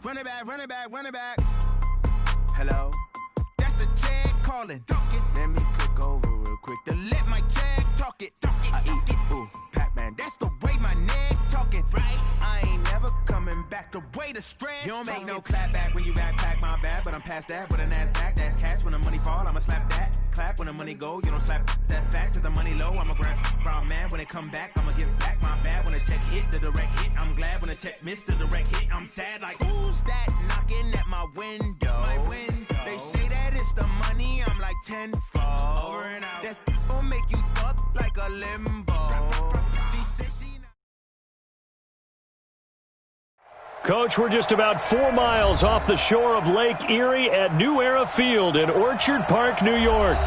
Run it back, run it back, run it back. Hello? That's the Jag calling. Let me click over real quick to let my Jag talk it. I eat, ooh, Pac-Man. That's the way my neck talking. Right? I ain't never coming back the way the stress. You don't make no clap back when you backpack, my bad. But I'm past that with a NASDAQ. That's cash when the money fall. I'ma slap that. Clap when the money go. You don't slap. That's facts. If the money low, I'ma grab brown man. When it come back, I'ma give back my bad. When the check hit, the direct hit. I'm glad when the check missed the direct hit. I'm sad like, who's that knocking at my window? My window. They say that it's the money. I'm like tenfold. Over and out. That's gonna make you up like a limbo. She said she. Coach, we're just about 4 miles off the shore of Lake Erie at New Era Field in Orchard Park, New York.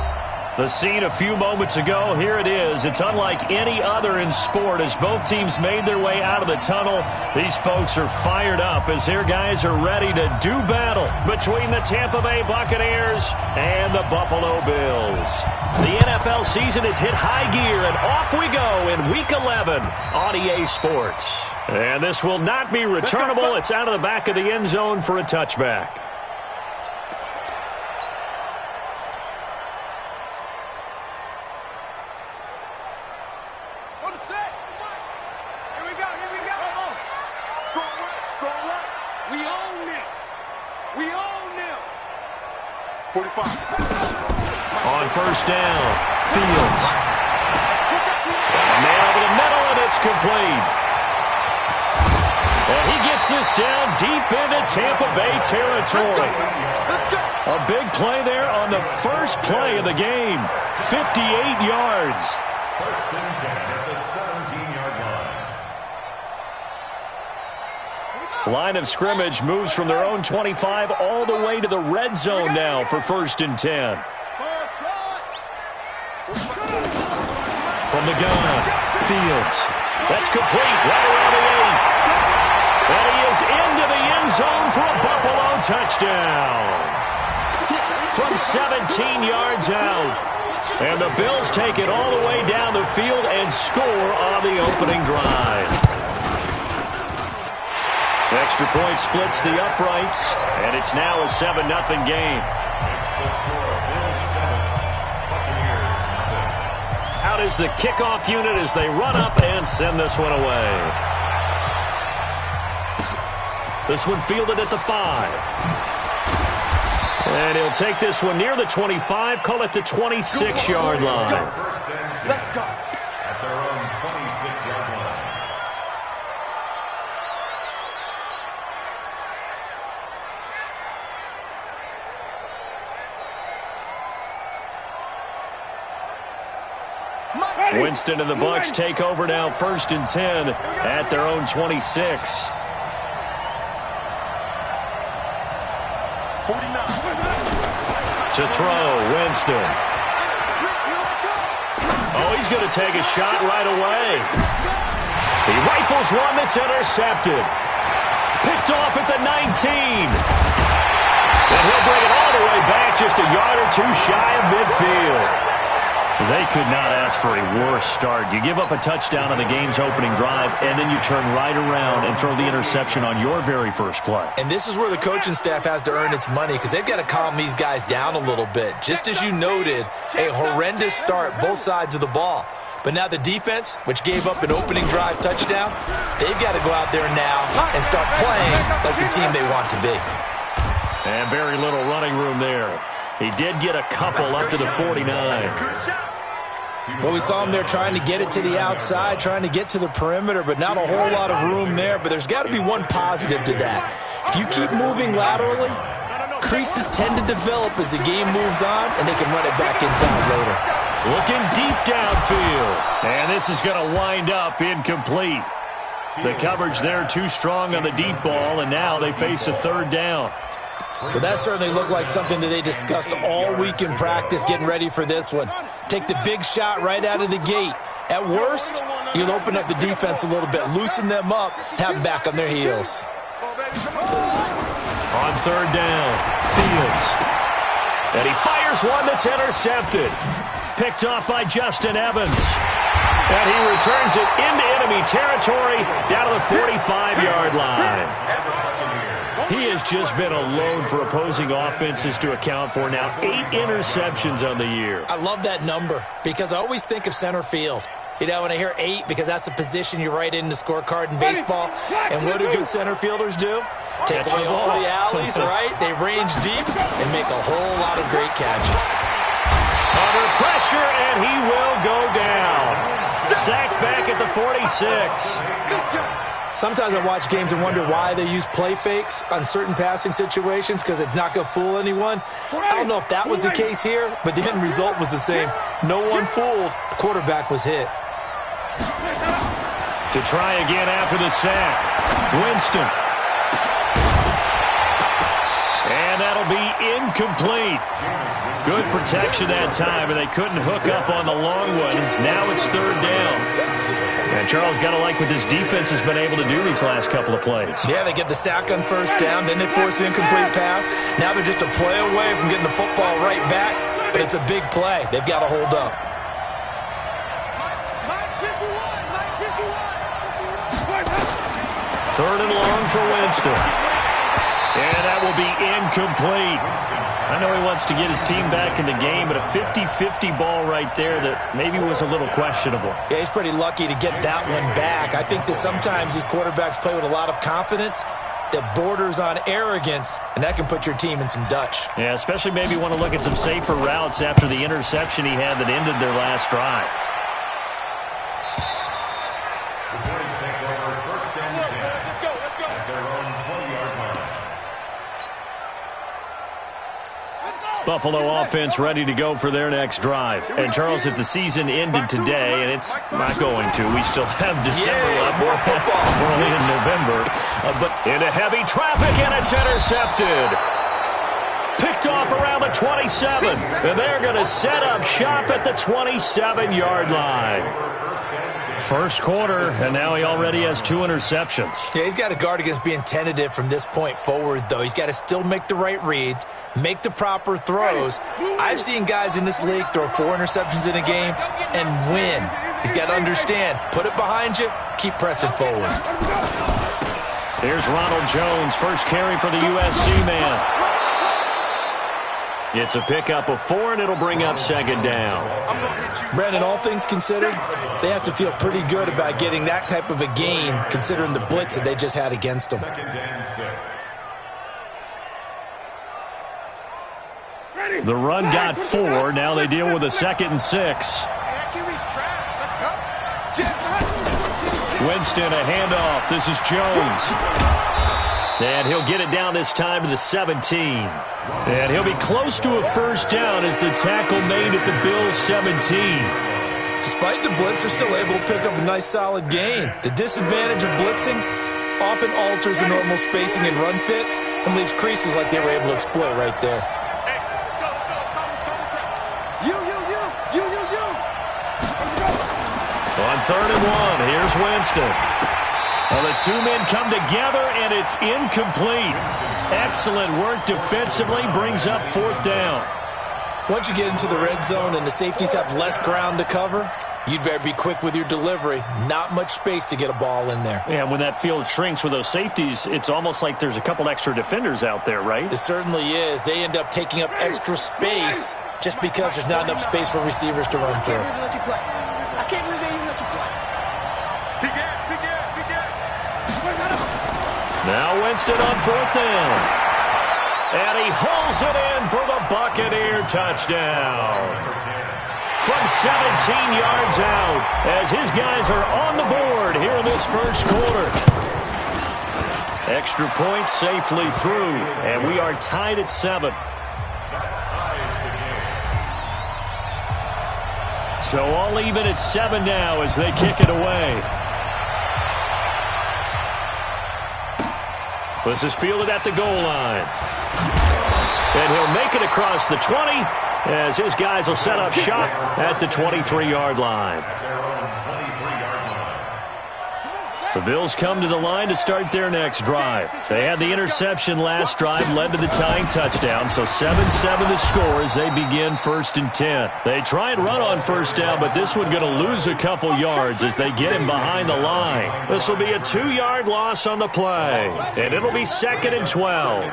The scene a few moments ago, here it is. It's unlike any other in sport as both teams made their way out of the tunnel. These folks are fired up as their guys are ready to do battle between the Tampa Bay Buccaneers and the Buffalo Bills. The NFL season has hit high gear, and off we go in Week 11 on EA Sports. And this will not be returnable. It's out of the back of the end zone for a touchback. On first down, Fields. Nail to the middle, and it's complete. And he gets this down deep into Tampa Bay territory. A big play there on the first play of the game. 58 yards. First and 10 at the 17-yard line. Line of scrimmage moves from their own 25 all the way to the red zone now for first and 10. From the gun, Fields. That's complete right around the 8. And he is into the end zone for a Buffalo touchdown. From 17 yards out. And the Bills take it all the way down the field and score on the opening drive. Extra point splits the uprights, and it's now a 7-0 game. Out is the kickoff unit as they run up and send this one away. This one fielded at the 5. And he'll take this one near the 25, call it the 26-yard line. Let's go. At their own 26-yard line. Winston and the Bucs take over now, first and 10 at their own 26. 49. To throw, Winston. Oh, he's going to take a shot right away. He rifles one that's intercepted. Picked off at the 19. And he'll bring it all the way back just a yard or two shy of midfield. They could not ask for a worse start. You give up a touchdown on the game's opening drive, and then you turn right around and throw the interception on your very first play. And this is where the coaching staff has to earn its money because they've got to calm these guys down a little bit. Just as you noted, a horrendous start, both sides of the ball. But now the defense, which gave up an opening drive touchdown, they've got to go out there now and start playing like the team they want to be. And very little running room there. He did get a couple up to the 49. Well, we saw him there trying to get it to the outside, trying to get to the perimeter, but not a whole lot of room there. But there's got to be one positive to that. If you keep moving laterally, creases tend to develop as the game moves on, and they can run it back inside later. Looking deep downfield. And this is going to wind up incomplete. The coverage there too strong on the deep ball, and now they face a third down. Well, that certainly looked like something that they discussed all week in practice, getting ready for this one. Take the big shot right out of the gate. At worst, you'll open up the defense a little bit, loosen them up, have them back on their heels. On third down, Fields. And he fires one that's intercepted. Picked off by Justin Evans. And he returns it into enemy territory down to the 45-yard line. He has just been a load for opposing offenses to account for now. 8 interceptions on the year. I love that number because I always think of center field. You know, when I hear 8, because that's the position you write in the scorecard in baseball. And what do good center fielders do? Take away all the alleys, right? They range deep and make a whole lot of great catches. Under pressure, and he will go down. Sacked back at the 46. Sometimes I watch games and wonder why they use play fakes on certain passing situations because it's not going to fool anyone. I don't know if that was the case here, but the end result was the same. No one fooled. The quarterback was hit. To try again after the sack. Winston. And that'll be incomplete. Good protection that time, and they couldn't hook up on the long one. Now it's 3rd down. And Charles, got to like what this defense has been able to do these last couple of plays. Yeah, they get the sack on 1st down, then they force the incomplete pass. Now they're just a play away from getting the football right back, but it's a big play. They've got to hold up. 3rd and long for Winston. And that will be incomplete. I know he wants to get his team back in the game, but a 50-50 ball right there that maybe was a little questionable. Yeah, he's pretty lucky to get that one back. I think that sometimes these quarterbacks play with a lot of confidence that borders on arrogance, and that can put your team in some Dutch. Yeah, especially maybe want to look at some safer routes after the interception he had that ended their last drive. Buffalo offense ready to go for their next drive. And, Charles, if the season ended today, and it's not going to, we still have December left. We're only in November. But into heavy traffic, and it's intercepted. Picked off around the 27. And they're going to set up shop at the 27-yard line. First quarter, and now he already has 2 interceptions. Yeah, he's got to guard against being tentative from this point forward, though. He's got to still make the right reads, make the proper throws. I've seen guys in this league throw 4 interceptions in a game and win. He's got to understand, put it behind you, keep pressing forward. Here's Ronald Jones, first carry for the USC man. It's a pickup of 4, and it'll bring up 2nd down. Brandon, all things considered, they have to feel pretty good about getting that type of a gain, considering the blitz that they just had against them. The run got 4. Now they deal with a 2nd and 6. Winston, a handoff. This is Jones. And he'll get it down this time to the 17. And he'll be close to a 1st down as the tackle made at the Bills' 17. Despite the blitz, they're still able to pick up a nice, solid gain. The disadvantage of blitzing often alters the normal spacing and run fits and leaves creases like they were able to exploit right there. On 3rd and 1, here's Winston. Well, the 2 men come together, and it's incomplete. Excellent work defensively, brings up 4th down. Once you get into the red zone and the safeties have less ground to cover, you'd better be quick with your delivery. Not much space to get a ball in there. Yeah, when that field shrinks with those safeties, it's almost like there's a couple extra defenders out there, right? It certainly is. They end up taking up extra space just because there's not enough space for receivers to run through. I can't believe they even let you play. Now Winston on 4th down. And he hauls it in for the Buccaneer touchdown. From 17 yards out as his guys are on the board here in this first quarter. Extra point safely through, and we are tied at 7. So all even at 7 now as they kick it away. This is fielded at the goal line. And he'll make it across the 20 as his guys will set up shop at the 23-yard line. Bills come to the line to start their next drive. They had the interception last drive, led to the tying touchdown, so 7-7 the score as they begin 1st and 10. They try and run on first down, but this one going to lose a couple yards as they get him behind the line. This will be a 2-yard loss on the play, and it'll be 2nd and 12.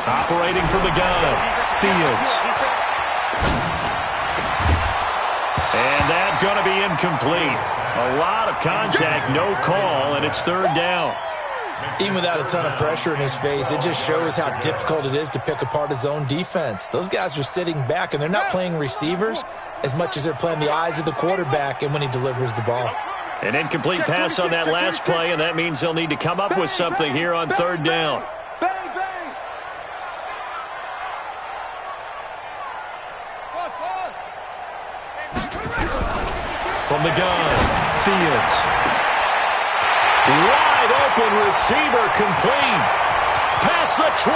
Operating from the gun, Fields. And that's going to be incomplete. A lot of contact, no call, and it's 3rd down. Even without a ton of pressure in his face, it just shows how difficult it is to pick apart his own defense. Those guys are sitting back, and they're not playing receivers as much as they're playing the eyes of the quarterback and when he delivers the ball. An incomplete pass on that last play, and that means they'll need to come up with something here on 3rd down. From the gun, Fields. Wide open receiver complete. Past the 20,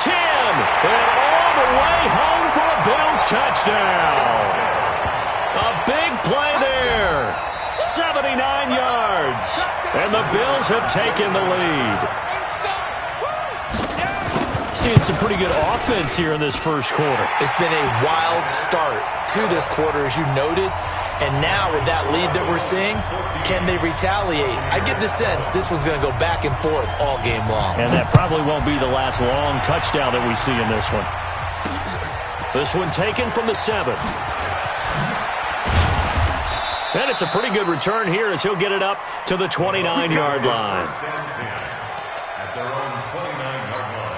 10, and all the way home for a Bills touchdown. A big play there. 79 yards. And the Bills have taken the lead. Seeing some pretty good offense here in this first quarter. It's been a wild start to this quarter, as you noted. And now with that lead that we're seeing, can they retaliate? I get the sense this one's going to go back and forth all game long. And that probably won't be the last long touchdown that we see in this one. This one taken from the 7. And it's a pretty good return here as he'll get it up to the 29-yard line. At their own 29-yard line.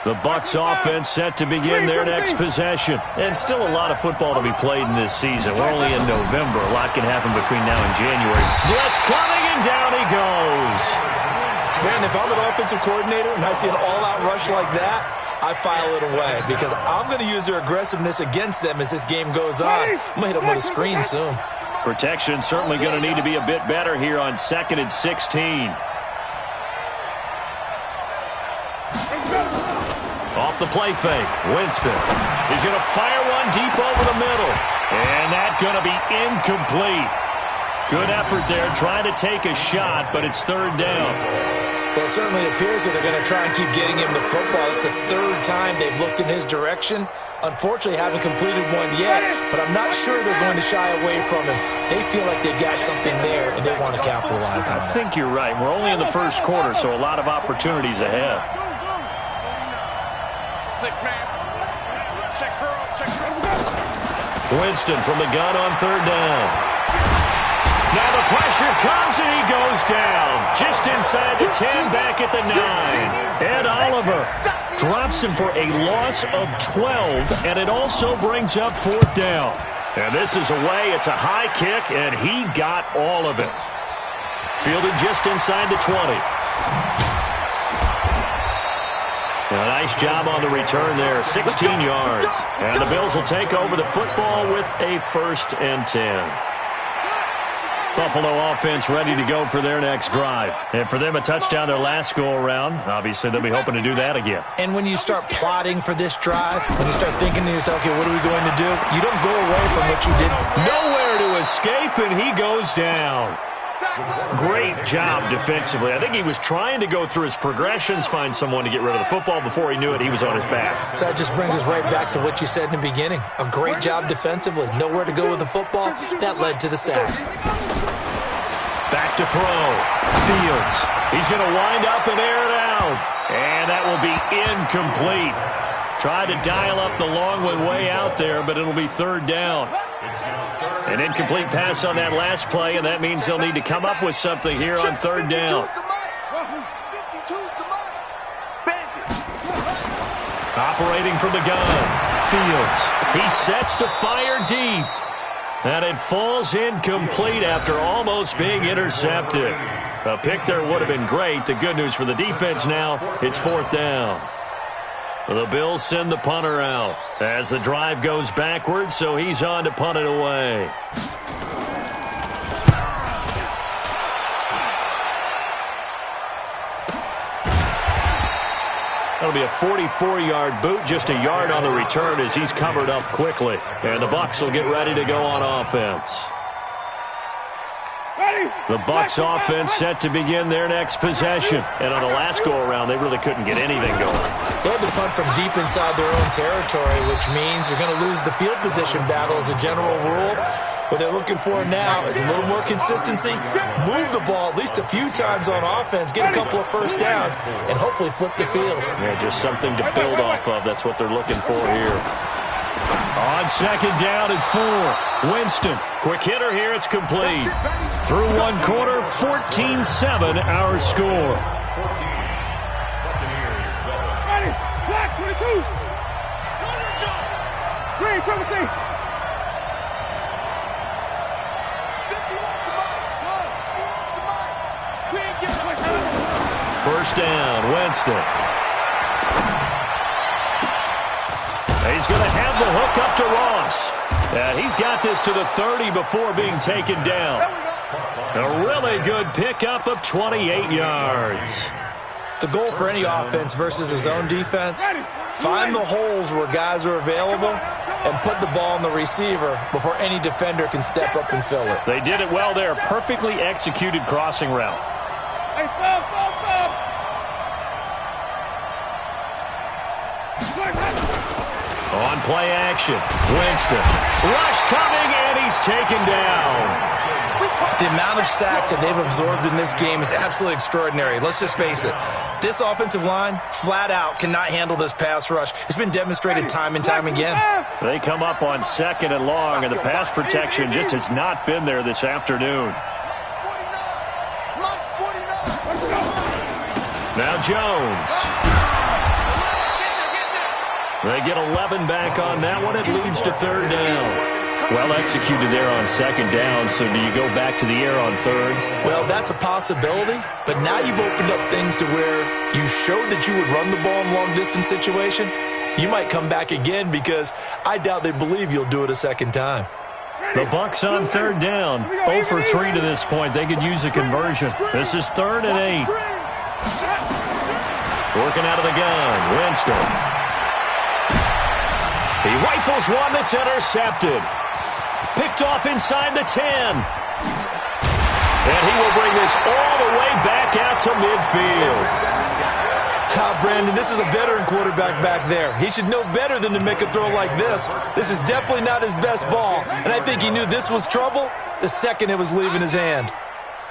The Bucs offense set to begin their next possession. And still a lot of football to be played in this season. We're only in November. A lot can happen between now and January. Blitz coming, and down he goes. Man, if I'm an offensive coordinator and I see an all-out rush like that, I file it away because I'm going to use their aggressiveness against them as this game goes on. I'm going to hit them with a screen soon. Protection certainly going to need to be a bit better here on 2nd and 16. Off the play fake, Winston. He's going to fire one deep over the middle. And that's going to be incomplete. Good effort there, trying to take a shot, but it's 3rd down. Well, it certainly appears that they're going to try and keep getting him the football. It's the 3rd time they've looked in his direction. Unfortunately, haven't completed one yet, but I'm not sure they're going to shy away from him. They feel like they've got something there, and they want to capitalize on it. I think you're right. We're only in the first quarter, so a lot of opportunities ahead. 6-man. Check girls, check girls. Winston from the gun on 3rd down. Now the pressure comes and he goes down. Just inside the 10, back at the 9. Ed Oliver drops him for a loss of 12, and it also brings up 4th down. And this is away. It's a high kick, and he got all of it. Fielded just inside the 20. A nice job on the return there, 16 yards. And the Bills will take over the football with a 1st and 10. Buffalo offense ready to go for their next drive. And for them, a touchdown their last go-around. Obviously, they'll be hoping to do that again. And when you start plotting for this drive, when you start thinking to yourself, okay, what are we going to do? You don't go away from what you did. Nowhere to escape, and he goes down. Great job defensively. I think he was trying to go through his progressions, find someone to get rid of the football. Before he knew it, he was on his back. So that just brings us right back to what you said in the beginning. A great job defensively. Nowhere to go with the football. That led to the sack. Back to throw. Fields. He's going to wind up and air it out. And that will be incomplete. Tried to dial up the long one way out there, but it'll be 3rd down. An incomplete pass on that last play, and that means they'll need to come up with something here on 3rd down. Operating from the gun, Fields. He sets to fire deep. And it falls incomplete after almost being intercepted. A pick there would have been great. The good news for the defense now, it's 4th down. The Bills send the punter out as the drive goes backwards, so he's on to punt it away. It'll be a 44-yard boot, just a yard on the return as he's covered up quickly. And the Bucs will get ready to go on offense. The Bucs offense set to begin their next possession. And on the last go-around, they really couldn't get anything going. They had to punt from deep inside their own territory, which means you're going to lose the field position battle as a general rule. What they're looking for now is a little more consistency, move the ball at least a few times on offense, get a couple of first downs, and hopefully flip the field. Yeah, just something to build off of. That's what they're looking for here. On second down and 4, Winston. Quick hitter here, it's complete. Through one quarter, 14-7 our score. Black 22. Green 17. First down, Winston. He's going to have the hook up to Ross. And he's got this to the 30 before being taken down. A really good pickup of 28 yards. The goal for any offense versus his own defense, find the holes where guys are available and put the ball on the receiver before any defender can step up and fill it. They did it well there. Perfectly executed crossing route. Hey, stop. On play action, Winston. Rush coming, and he's taken down. The amount of sacks that they've absorbed in this game is absolutely extraordinary. Let's just face it. This offensive line, flat out, cannot handle this pass rush. It's been demonstrated time and time again. They come up on second and long, and the pass protection just has not been there this afternoon. Now Jones. They get 11 back on that one. It leads to third down. Well executed there on second down, so do you go back to the air on third? Well, that's a possibility, but now you've opened up things to where you showed that you would run the ball in long-distance situation. You might come back again because I doubt they believe you'll do it a second time. The Bucs on third down. 0 for 3 to this point. They could use a conversion. This is 3rd and 8. Working out of the gun, Winston. He rifles one that's intercepted. Picked off inside the 10. And he will bring this all the way back out to midfield. Brandon, this is a veteran quarterback back there. He should know better than to make a throw like this. This is definitely not his best ball, and I think he knew this was trouble the second it was leaving his hand.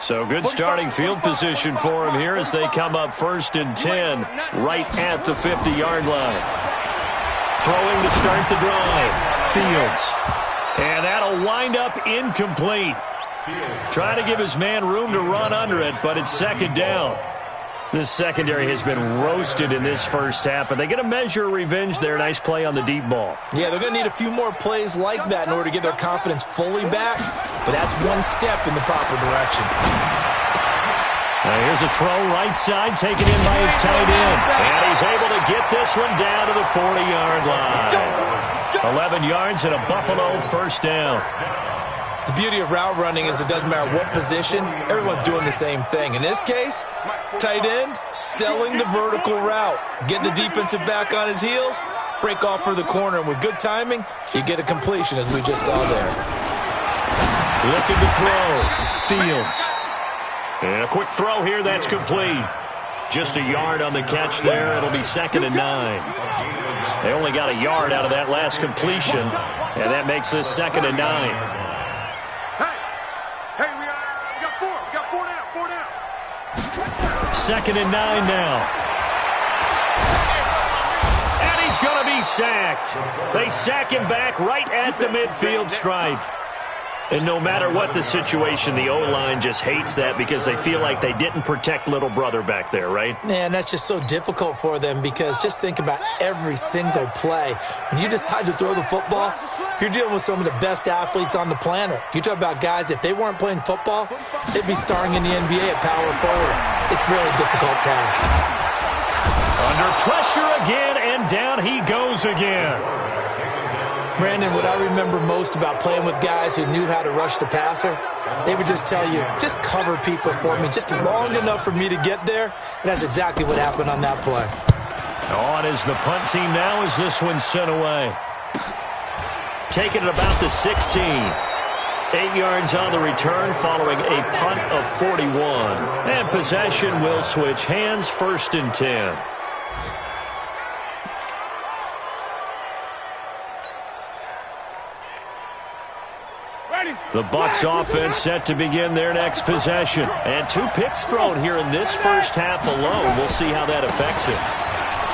So good starting field position for him here as they come up 1st and 10 right at the 50-yard line. Throwing to start the drive. Fields. And that'll wind up incomplete. Trying to give his man room to run under it, but it's second down. This secondary has been roasted in this first half, but they get a measure of revenge there. Nice play on the deep ball. Yeah, they're going to need a few more plays like that in order to get their confidence fully back, but that's one step in the proper direction. Now here's a throw right side taken in by his tight end. And he's able to get this one down to the 40-yard line. 11 yards and a Buffalo first down. The beauty of route running is it doesn't matter what position, everyone's doing the same thing. In this case, tight end, selling the vertical route. Get the defensive back on his heels, break off for the corner, and with good timing, you get a completion as we just saw there. Looking to throw. Fields. And a quick throw here, that's complete. Just a yard on the catch there. It'll be 2nd and 9. They only got a yard out of that last completion, and that makes this 2nd and 9. Hey, we got 4. We got 4 down. 2nd and 9 now. And he's going to be sacked. They sack him back right at the midfield stripe. And no matter what the situation, the O-line just hates that because they feel like they didn't protect little brother back there, right? Man, that's just so difficult for them because just think about every single play. When you decide to throw the football, you're dealing with some of the best athletes on the planet. You talk about guys, if they weren't playing football, they'd be starring in the NBA at power forward. It's a really difficult task. Under pressure again, and down he goes again. Brandon, what I remember most about playing with guys who knew how to rush the passer, they would just tell you, just cover people for me, just long enough for me to get there, and that's exactly what happened on that play. On is the punt team now as this one's sent away. Taking it about the 16. 8 yards on the return following a punt of 41. And possession will switch hands, 1st and 10. The Bucs offense set to begin their next possession. And 2 picks thrown here in this first half alone. We'll see how that affects him.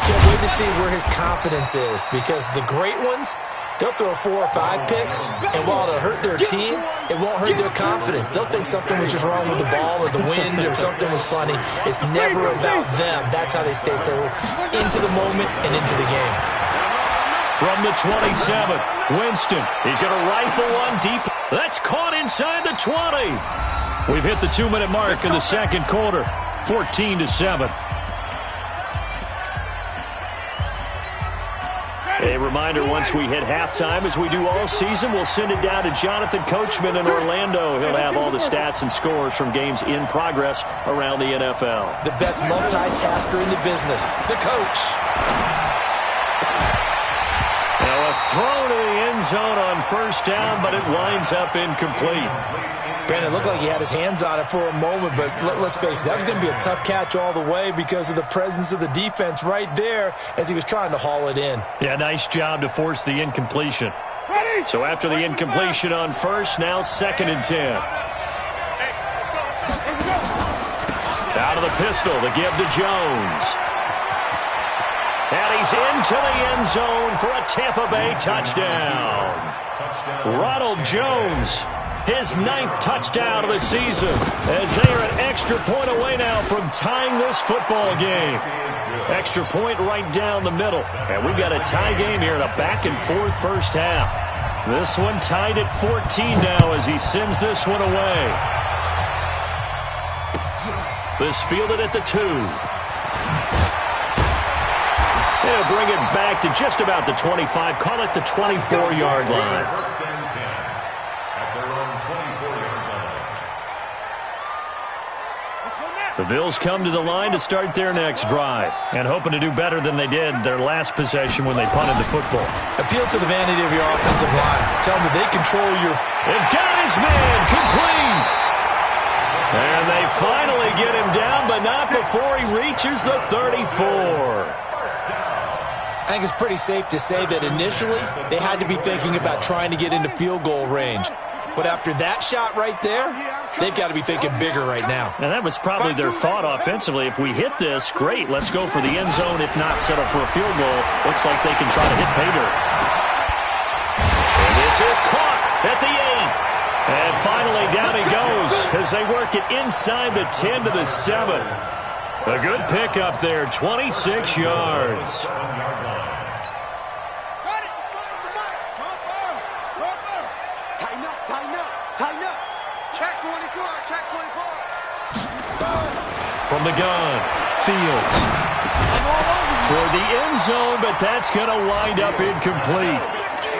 Can't wait to see where his confidence is, because the great ones, they'll throw 4 or 5 picks, and while it'll hurt their team, it won't hurt their confidence. They'll think something was just wrong with the ball or the wind or something was funny. It's never about them. That's how they stay so into the moment and into the game. From the 27, Winston. He's going to rifle one deep. That's caught inside the 20. We've hit the 2-minute mark in the second quarter. 14-7. A reminder, once we hit halftime, as we do all season, we'll send it down to Jonathan Coachman in Orlando. He'll have all the stats and scores from games in progress around the NFL. The best multitasker in the business, the coach. Now a throw to the end zone on first down, but it winds up incomplete. Brandon, it looked like he had his hands on it for a moment, but let's face it, that was going to be a tough catch all the way because of the presence of the defense right there as he was trying to haul it in. Yeah, nice job to force the incompletion. So after the incompletion on first, now 2nd and 10. Out of the pistol, the give to Jones. And he's into the end zone for a Tampa Bay touchdown. Ronald Jones, his 9th touchdown of the season, as they are an extra point away now from tying this football game. Extra point right down the middle. And we've got a tie game here in a back-and-forth first half. This one tied at 14 now as he sends this one away. This fielded at the 2. They'll bring it back to just about the 25. Call it the 24-yard line. The Bills come to the line to start their next drive and hoping to do better than they did their last possession when they punted the football. Appeal to the vanity of your offensive line. Tell them that they control your... They've got his man complete. And they finally get him down, but not before he reaches the 34. I think it's pretty safe to say that initially they had to be thinking about trying to get into field goal range. But after that shot right there, they've got to be thinking bigger right now. And that was probably their thought offensively. If we hit this, great, let's go for the end zone. If not, settle for a field goal. Looks like they can try to hit pay dirt. And this is caught at the 8. And finally down he goes as they work it inside the 10 to the 7. A good pickup there, 26 yards. From the gun, Fields. Toward the end zone, but that's going to wind up incomplete.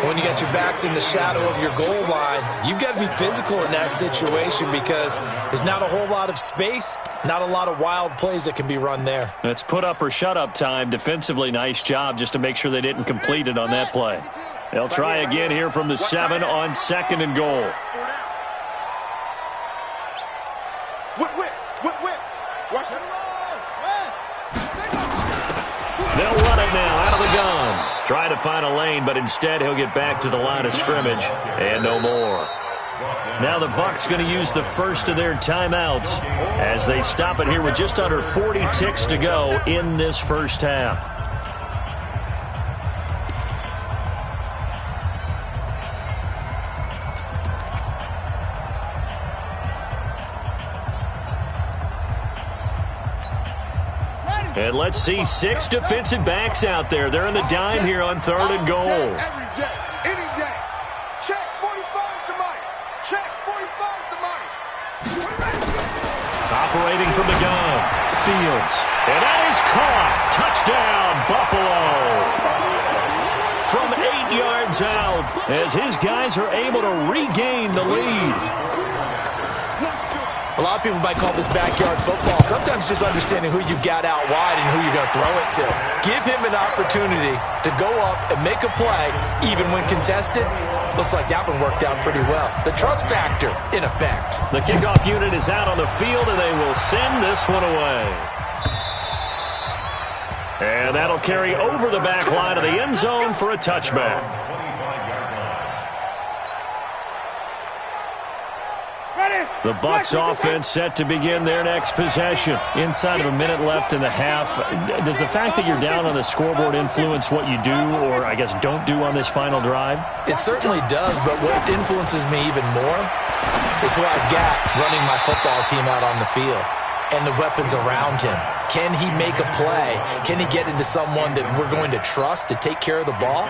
When you got your backs in the shadow of your goal line, you've got to be physical in that situation because there's not a whole lot of space, not a lot of wild plays that can be run there. It's put up or shut up time. Defensively, nice job just to make sure they didn't complete it on that play. They'll try again here from the 7 on 2nd and goal. They'll run it now out of the gun. Try to find a lane, but instead he'll get back to the line of scrimmage and no more. Now the Bucs going to use the first of their timeouts as they stop it here with just under 40 ticks to go in this first half. And let's see 6 defensive backs out there. They're in the dime here on 3rd and goal. Every day, any day. Check 45's the money. Check 45's the money. Operating from the gun, Fields. And that is caught. Touchdown, Buffalo. From 8 yards out as his guys are able to regain the lead. A A lot of people might call this backyard football. Sometimes just understanding who you've got out wide and who you're going to throw it to. Give him an opportunity to go up and make a play, even when contested. Looks like that one worked out pretty well. The trust factor, in effect. The kickoff unit is out on the field, and they will send this one away. And that'll carry over the back line of the end zone for a touchback. The Bucs offense set to begin their next possession. Inside of a minute left in the half, does the fact that you're down on the scoreboard influence what you do, or I guess don't do on this final drive? It certainly does, but what influences me even more is who I've got running my football team out on the field and the weapons around him. Can he make a play? Can he get into someone that we're going to trust to take care of the ball?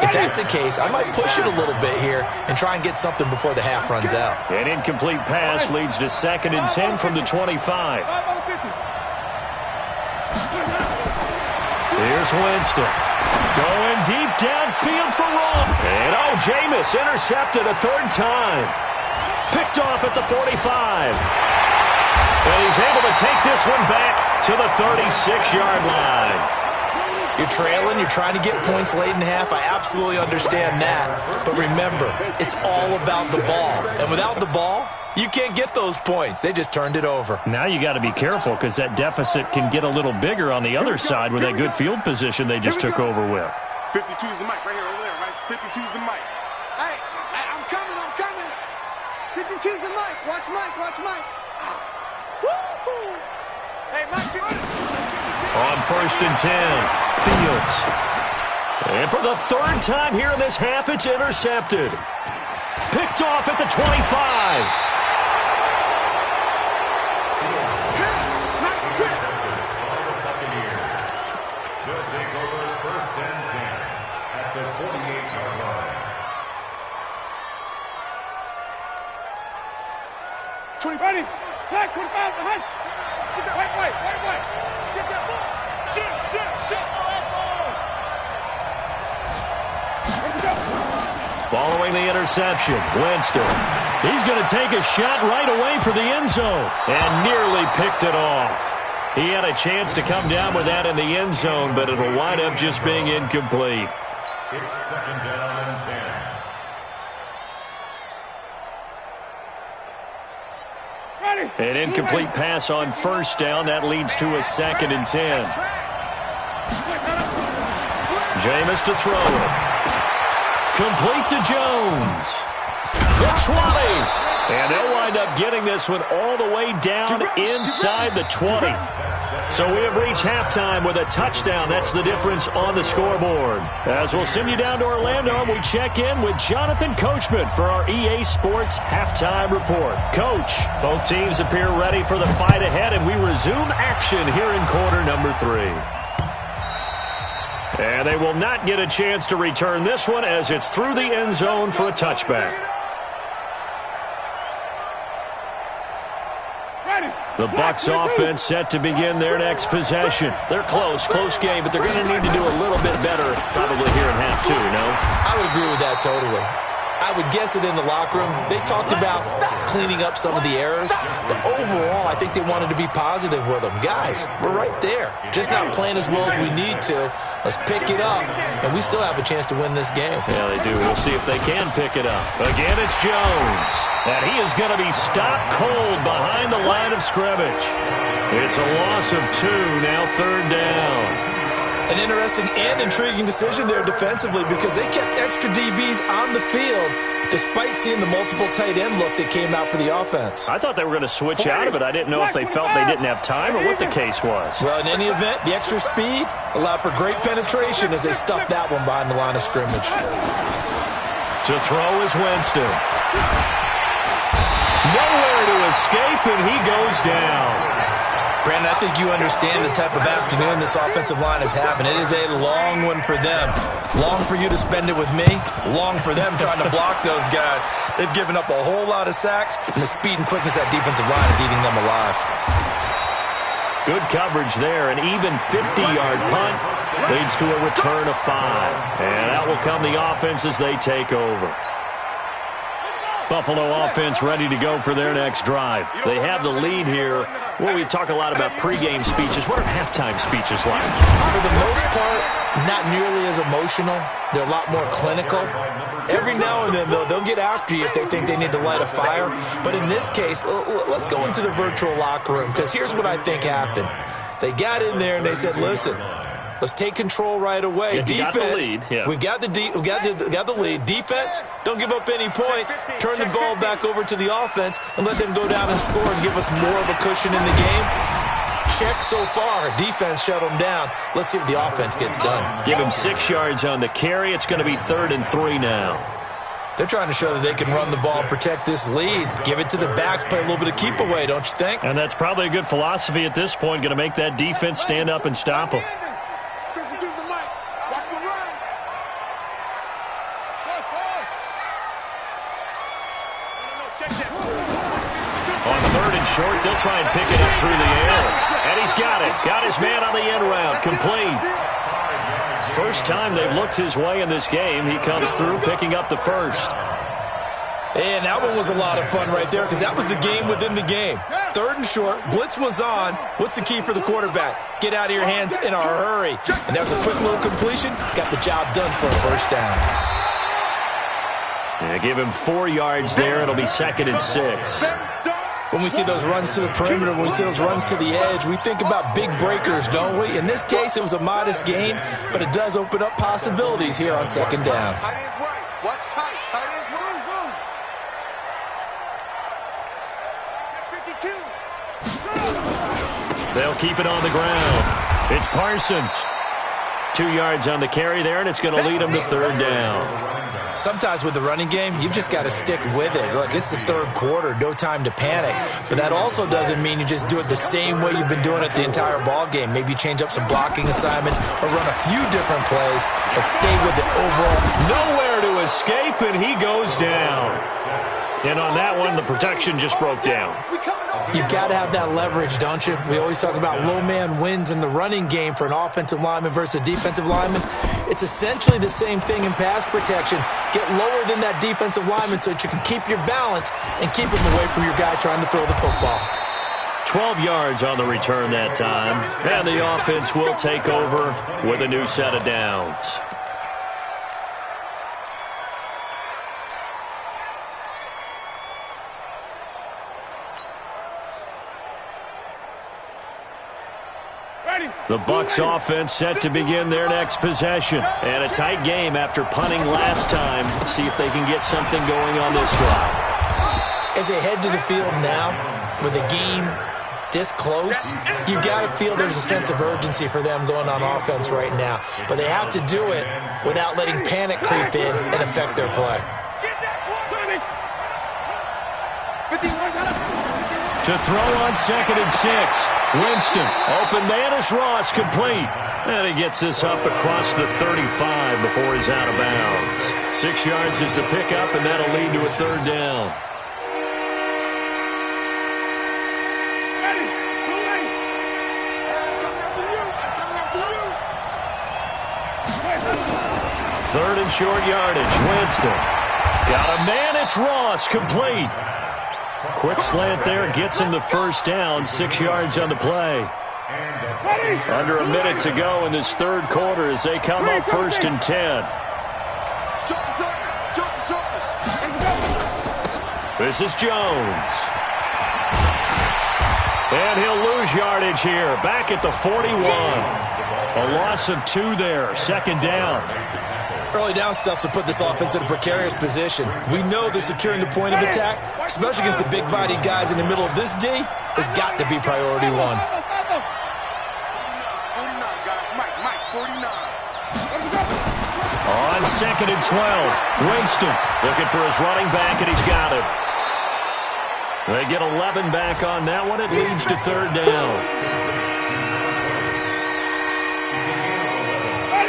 If that's the case, I might push it a little bit here and try and get something before the half runs out. An incomplete pass leads to 2nd and 10 from the 25. Here's Winston. Going deep downfield for Robb. And Jameis intercepted a 3rd time. Picked off at the 45. And he's able to take this one back to the 36-yard line. You're trailing, you're trying to get points late in half. I absolutely understand that. But remember, it's all about the ball. And without the ball, you can't get those points. They just turned it over. Now you got to be careful because that deficit can get a little bigger on the other side with that good field position they just took over with. 52's the mic right here, over there, right? 52's the mic. Hey, I'm coming. 52's the mic. Watch Mike. Woo-hoo! Hey, Mike, on 1st and 10, Fields. And for the 3rd time here in this half, it's intercepted. Picked off at the 25. They'll take over 1st and 10 at the 48-yard line. 20, ready? Back, 25, behind. Get that white. Get that ball. Shit. Following the interception, Winston. He's going to take a shot right away for the end zone and nearly picked it off. He had a chance to come down with that in the end zone, but it'll wind up just being incomplete. It's 2nd down and 10. An incomplete pass on 1st down. That leads to a 2nd and 10. Jameis to throw it. Complete to Jones. The 20. And they'll wind up getting this one all the way down inside the 20. So we have reached halftime with a touchdown. That's the difference on the scoreboard. As we'll send you down to Orlando, we check in with Jonathan Coachman for our EA Sports Halftime Report. Coach, both teams appear ready for the fight ahead, and we resume action here in quarter number 3. And they will not get a chance to return this one as it's through the end zone for a touchback. The Bucs offense set to begin their next possession. They're close game, but they're going to need to do a little bit better probably here in half 2, no? I would agree with that totally. I would guess it in the locker room. They talked about cleaning up some of the errors, but overall, I think they wanted to be positive with them. Guys, we're right there. Just not playing as well as we need to. Let's pick it up, and we still have a chance to win this game. Yeah, they do. We'll see if they can pick it up. Again, it's Jones. And he is going to be stopped cold behind the line of scrimmage. It's a loss of 2, now 3rd down. An interesting and intriguing decision there defensively because they kept extra DBs on the field despite seeing the multiple tight end look that came out for the offense. I thought they were going to switch out of it. I didn't know if they felt they didn't have time or what the case was. Well, in any event, the extra speed allowed for great penetration as they stuffed that one behind the line of scrimmage. To throw is Winston. Nowhere to escape, and he goes down. Brandon, I think you understand the type of afternoon this offensive line is having. It is a long one for them. Long for you to spend it with me. Long for them trying to block those guys. They've given up a whole lot of sacks, and the speed and quickness of that defensive line is eating them alive. Good coverage there. An even 50-yard punt leads to a return of 5. And out will come the offense as they take over. Buffalo offense ready to go for their next drive. They have the lead here. Well, we talk a lot about pregame speeches. What are halftime speeches like? For the most part, not nearly as emotional. They're a lot more clinical. Every now and then, they'll get after you if they think they need to light a fire. But in this case, let's go into the virtual locker room, because here's what I think happened. They got in there and they said, listen, let's take control right away. Yeah, defense, got the lead. Yeah. we've got the lead. Defense, don't give up any points. Turn the ball back over to the offense and let them go down and score and give us more of a cushion in the game. Check so far. Defense shut them down. Let's see if the offense gets done. Give him 6 yards on the carry. It's going to be 3rd and 3 now. They're trying to show that they can run the ball, protect this lead. Give it to the backs, play a little bit of keep away, don't you think? And that's probably a good philosophy at this point, going to make that defense stand up and stop them. On 3rd and short, they'll try and pick it up through the air. And he's got it. Got his man on the end route. Complete. First time they've looked his way in this game. He comes through picking up the first. And that one was a lot of fun right there, because that was the game within the game. 3rd and short. Blitz was on. What's the key for the quarterback? Get out of your hands in a hurry. And that was a quick little completion. Got the job done for a first down. Yeah, give him 4 yards there. It'll be 2nd and 6. When we see those runs to the perimeter, when we see those runs to the edge, we think about big breakers, don't we? In this case, it was a modest gain, but it does open up possibilities here on 2nd down. Tight ends right. Watch tight. Tight ends room. 52. They'll keep it on the ground. It's Parsons. 2 yards on the carry there, and it's going to lead them to 3rd down. Sometimes with the running game, you've just got to stick with it. Look, it's the 3rd quarter, no time to panic. But that also doesn't mean you just do it the same way you've been doing it the entire ball game. Maybe change up some blocking assignments or run a few different plays, but stay with it overall. Nowhere to escape, and he goes down. And on that one, the protection just broke down. You've got to have that leverage, don't you? We always talk about low man wins in the running game for an offensive lineman versus a defensive lineman. It's essentially the same thing in pass protection. Get lower than that defensive lineman so that you can keep your balance and keep him away from your guy trying to throw the football. 12 yards on the return that time. And the offense will take over with a new set of downs. The Bucs offense set to begin their next possession. And a tight game after punting last time. See if they can get something going on this drive. As they head to the field now, with the game this close, you've got to feel there's a sense of urgency for them going on offense right now. But they have to do it without letting panic creep in and affect their play. To throw on 2nd and 6. Winston, open man is Ross, complete. And he gets this up across the 35 before he's out of bounds. 6 yards is the pickup, and that'll lead to a 3rd down. Third and short yardage. Winston. Got a man, it's Ross, complete. Quick slant there, gets him the first down, 6 yards on the play. Under a minute to go in this 3rd quarter as they come up 1st and 10. This is Jones. And he'll lose yardage here, back at the 41. A loss of 2 there, 2nd down. Early down stuff to put this offense in a precarious position. We know that securing the point of attack, especially against the big-bodied guys in the middle of this D, has got to be priority 1. 49, guys. Mike, 49. On 2nd and 12, Winston looking for his running back, and he's got it. They get 11 back on that one. It leads to 3rd down.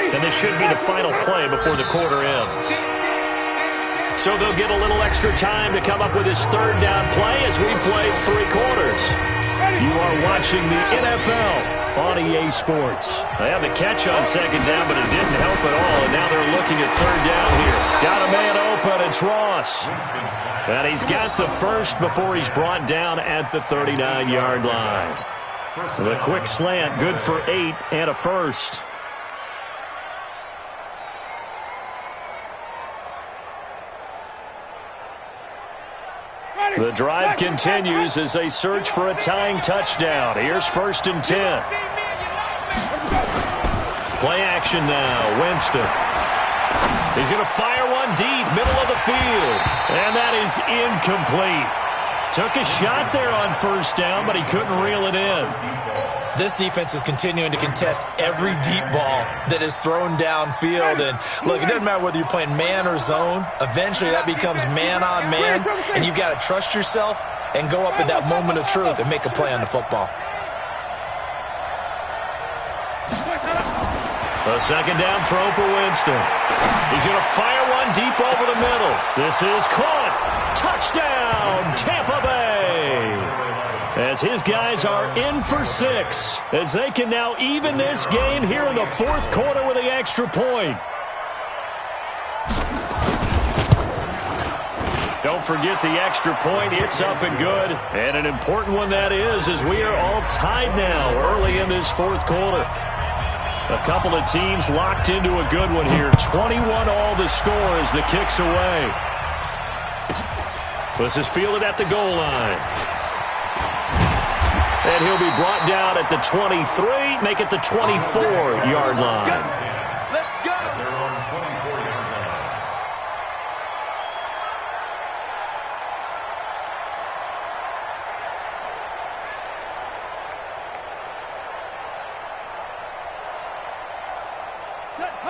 And this should be the final play before the quarter ends. So they'll get a little extra time to come up with his 3rd down play as we played 3 quarters. You are watching the NFL on EA Sports. They have the catch on 2nd down, but it didn't help at all. And now they're looking at 3rd down here. Got a man open. It's It's Ross. And he's got the first before he's brought down at the 39-yard line. The quick slant, good for 8 and a first. The drive continues as they search for a tying touchdown. Here's 1st and 10. Play action now. Winston. He's going to fire one deep, middle of the field. And that is incomplete. Took a shot there on 1st down, but he couldn't reel it in. This defense is continuing to contest every deep ball that is thrown downfield. And, look, it doesn't matter whether you're playing man or zone. Eventually, that becomes man on man, and you've got to trust yourself and go up at that moment of truth and make a play on the football. A 2nd down throw for Winston. He's going to fire one deep over the middle. This is caught. Touchdown, Tampa Bay. As his guys are in for 6, as they can now even this game here in the 4th quarter with the extra point. Don't forget the extra point. It's up and good. And an important one that is, as we are all tied now early in this 4th quarter. A couple of teams locked into a good one here. 21 all the score as the kick's away. This is fielded at the goal line. And he'll be brought down at the 23, make it the 24-yard line.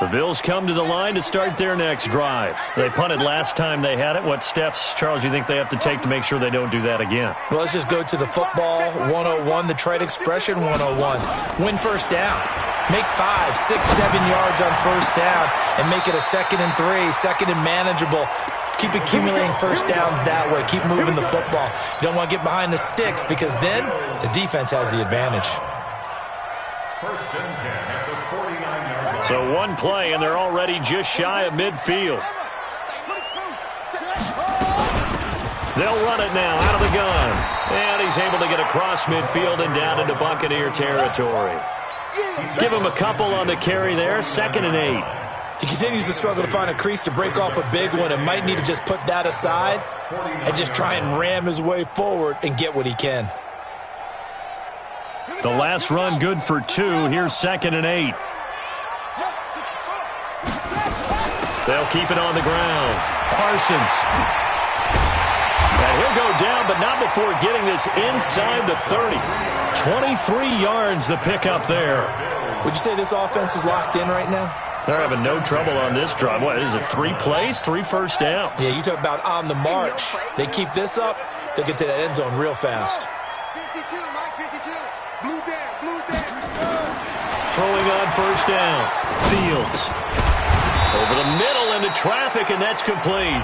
The Bills come to the line to start their next drive. They punted last time they had it. What steps, Charles, you think they have to take to make sure they don't do that again? Well, let's just go to the football 101, the trade expression 101. Win 1st down. Make 5, 6, 7 yards on 1st down and make it a 2nd and 3, 2nd and manageable. Keep accumulating 1st downs that way. Keep moving the football. You don't want to get behind the sticks because then the defense has the advantage. 1st and 10 at the 49-yard line. So one play, and they're already just shy of midfield. They'll run it now out of the gun. And he's able to get across midfield and down into Buccaneer territory. Give him a couple on the carry there, 2nd and 8. He continues to struggle to find a crease to break off a big one and might need to just put that aside and just try and ram his way forward and get what he can. The last run good for 2. Here's 2nd and 8. They'll keep it on the ground. Parsons. And he'll go down, but not before getting this inside the 30. 23 yards the pickup there. Would you say this offense is locked in right now? They're having no trouble on this drive. What is it, 3 plays, 3 first downs? Yeah, you talk about on the march. They keep this up, they'll get to that end zone real fast. 52, Mike, 52. Blue down. Throwing on 1st down. Fields. Over the middle into traffic, and that's complete.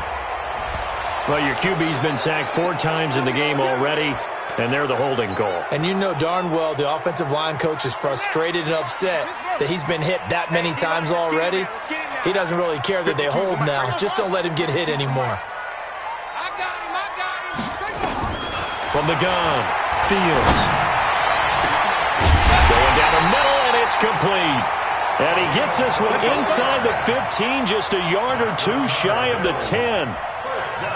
Well, your QB's been sacked 4 times in the game already, and they're the holding goal. And you know darn well the offensive line coach is frustrated and upset that he's been hit that many times already. He doesn't really care that they hold now. Just don't let him get hit anymore. From the gun, Fields. Going down the middle, and it's complete. And he gets this one inside the 15, just a yard or 2 shy of the 10.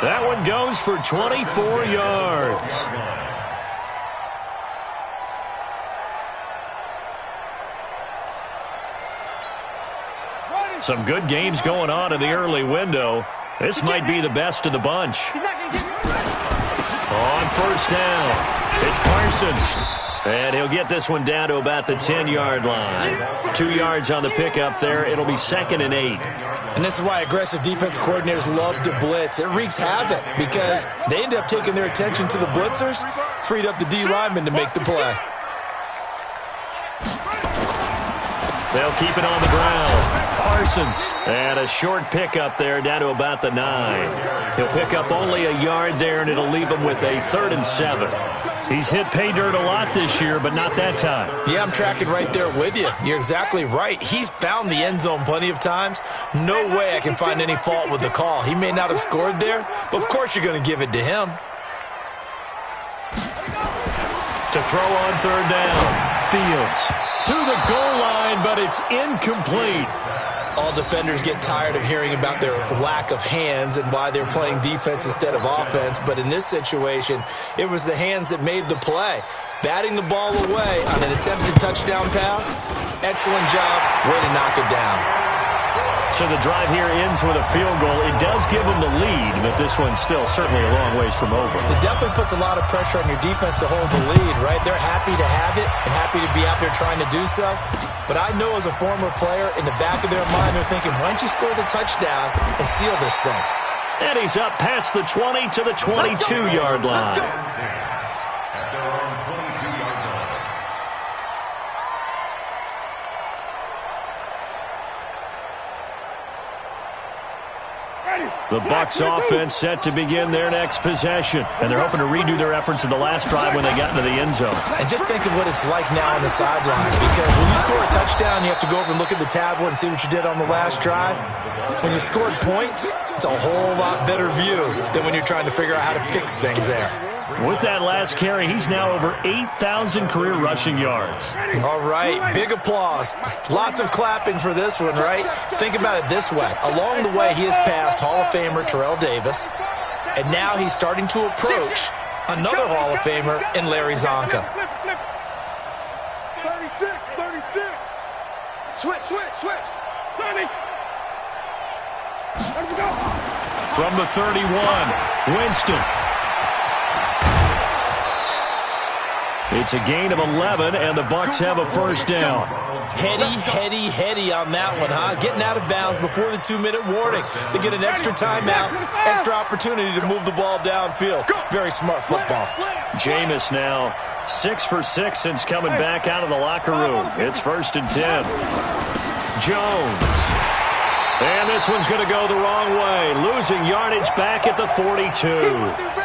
That one goes for 24 yards. Some good games going on in the early window. This might be the best of the bunch. On 1st down, it's Parsons. And he'll get this one down to about the 10-yard line. 2 yards on the pickup there. It'll be 2nd and 8. And this is why aggressive defense coordinators love to blitz. It wreaks havoc because they end up taking their attention to the blitzers, freed up the D lineman to make the play. They'll keep it on the ground. Parsons. And a short pickup there down to about the 9. He'll pick up only a yard there, and it'll leave him with a 3rd and 7. He's hit pay dirt a lot this year, but not that time. Yeah, I'm tracking right there with you. You're exactly right. He's found the end zone plenty of times. No way I can find any fault with the call. He may not have scored there, but of course you're going to give it to him. To throw on third down. Fields to the goal line, but it's incomplete. All defenders get tired of hearing about their lack of hands and why they're playing defense instead of offense. But in this situation, it was the hands that made the play. Batting the ball away on an attempted touchdown pass. Excellent job. Way to knock it down. So the drive here ends with a field goal. It does give them the lead, but this one's still certainly a long ways from over. It definitely puts a lot of pressure on your defense to hold the lead, right? They're happy to have it and happy to be out there trying to do so. But I know as a former player, in the back of their mind, they're thinking, why don't you score the touchdown and seal this thing? And he's up past the 20 to the 22-yard line. At their own 22-yard line. The Bucs offense set to begin their next possession. And they're hoping to redo their efforts in the last drive when they got into the end zone. And just think of what it's like now on the sideline. Because when you score a touchdown, you have to go over and look at the tablet and see what you did on the last drive. When you scored points, it's a whole lot better view than when you're trying to figure out how to fix things there. With that last carry, he's now over 8,000 career rushing yards. All right, big applause. Lots of clapping for this one, right? Think about it this way. Along the way, he has passed Hall of Famer Terrell Davis, and now he's starting to approach another Hall of Famer in Larry Zonka. 36. Switch. 30. From the 31, Winston. It's a gain of 11, and the Bucs have a first down. Heady on that one, huh? Getting out of bounds before the 2-minute warning. They get an extra timeout, extra opportunity to move the ball downfield. Very smart football. Jameis now 6 for 6 since coming back out of the locker room. It's 1st and 10. Jones. And this one's going to go the wrong way. Losing yardage back at the 42.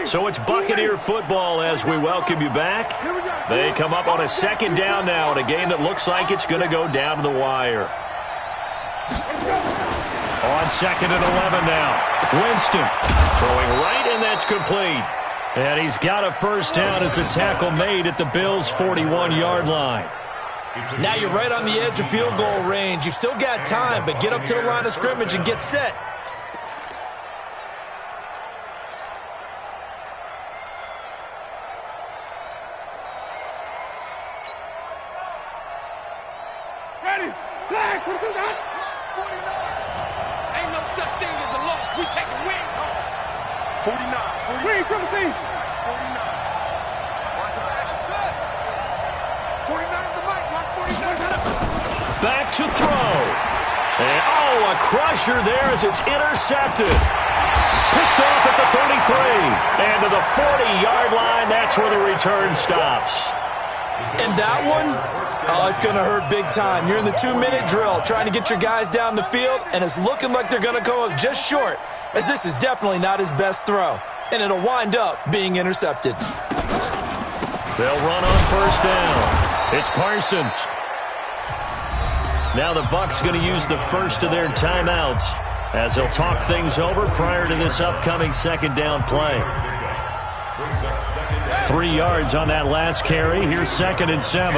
So it's Buccaneer football as we welcome you back. They come up on a second down now in a game that looks like it's going to go down to the wire. On 2nd and 11 now. Winston throwing right, and that's complete. And he's got a first down as a tackle made at the Bills' 41-yard line. Now you're right on the edge of field goal range. You've still got time, but get up to the line of scrimmage and get set. Back to throw. And, a crusher there as it's intercepted. Picked off at the 33. And to the 40-yard line, that's where the return stops. And that one, it's going to hurt big time. You're in the 2-minute drill trying to get your guys down the field, and it's looking like they're going to come up just short, as this is definitely not his best throw. And it'll wind up being intercepted. They'll run on first down. It's Parsons. Now the Bucs going to use the first of their timeouts as they'll talk things over prior to this upcoming second down play. 3 yards on that last carry. Here's 2nd and 7.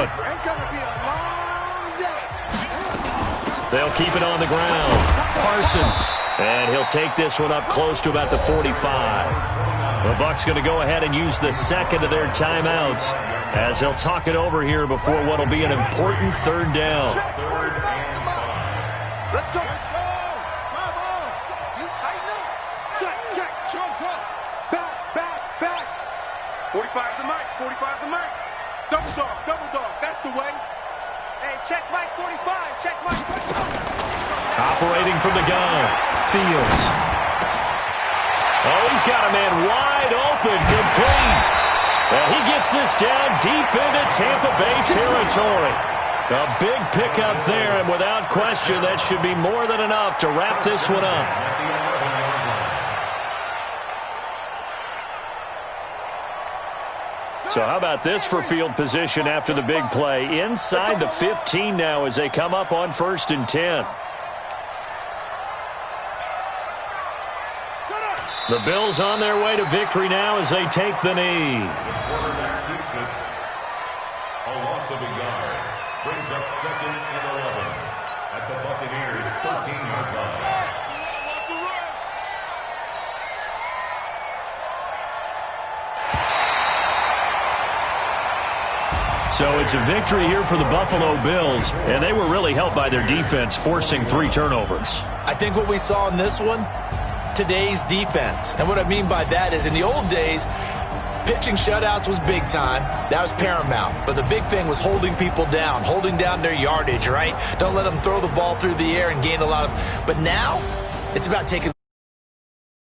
They'll keep it on the ground. Parsons. And he'll take this one up close to about the 45. The Bucs going to go ahead and use the second of their timeouts as they'll talk it over here before what will be an important third down. Let's go. You tighten up. Check. Chunks up. Back. 45's the mic. 45's the mic. Double dog. That's the way. Hey, check Mike 45. Check Mike 45. Operating from the gun. Fields. Oh, he's got a man wide open. Complete. And he gets this down deep into Tampa Bay territory. A big pickup there, and without question, that should be more than enough to wrap this one up. So how about this for field position after the big play? Inside the 15 now as they come up on 1st and 10. The Bills on their way to victory now as they take the knee. Quarterback keeps it. A loss of a yard. Brings up 2nd and 11 at the Buccaneers' 13-yard line. So it's a victory here for the Buffalo Bills, and they were really helped by their defense, forcing 3 turnovers. I think what we saw in this one, today's defense. And what I mean by that is in the old days, pitching shutouts was big time. That was paramount. But the big thing was holding people down, holding down their yardage, right? Don't let them throw the ball through the air and gain a lot of... But now, it's about taking...